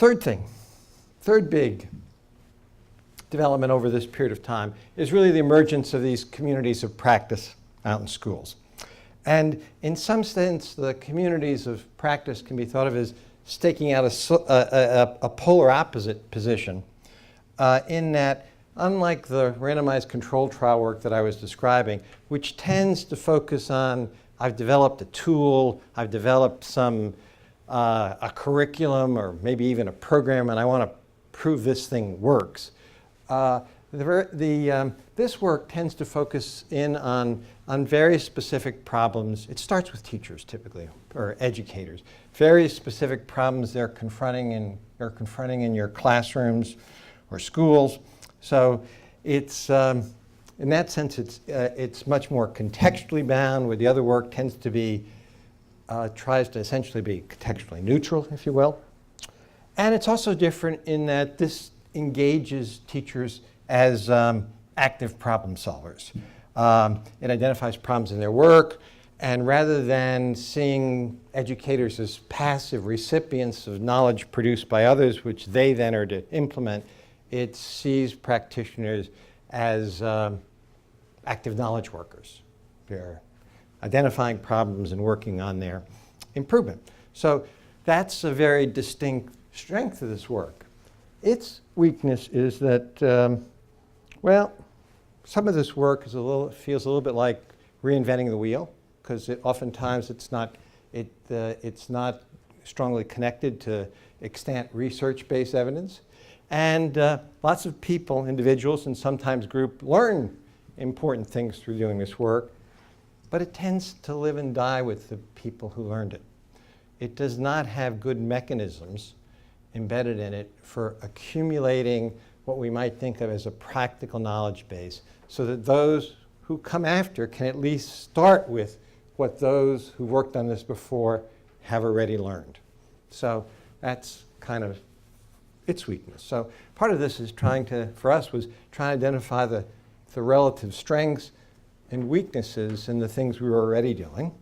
Third big development over this period of time is really the emergence of these communities of practice out in schools. And in some sense, the communities of practice can be thought of as staking out a polar opposite position in that, unlike the randomized controlled trial work that I was describing, which tends to focus on, I've developed a tool, I've developed a curriculum or maybe even a program, and I want to prove this thing works. This work tends to focus in on very specific problems. It starts with teachers typically, or educators. Very specific problems they're confronting in your classrooms or schools. So it's, in that sense, it's much more contextually bound, where the other work tends to be, tries to essentially be contextually neutral, if you will. And it's also different in that this engages teachers as active problem solvers. It identifies problems in their work, and rather than seeing educators as passive recipients of knowledge produced by others, which they then are to implement, it sees practitioners as active knowledge workers. They're identifying problems and working on their improvement. So that's a very distinct strength of this work. Its weakness is that, well, some of this work is feels a little bit like reinventing the wheel, because oftentimes it's not strongly connected to extant research-based evidence. And lots of people, individuals, and sometimes groups learn important things through doing this work, but it tends to live and die with the people who learned it. It does not have good mechanisms embedded in it for accumulating what we might think of as a practical knowledge base, so that those who come after can at least start with what those who worked on this before have already learned. So that's kind of its weakness. So part of this is for us, was trying to identify the relative strengths and weaknesses in the things we were already doing,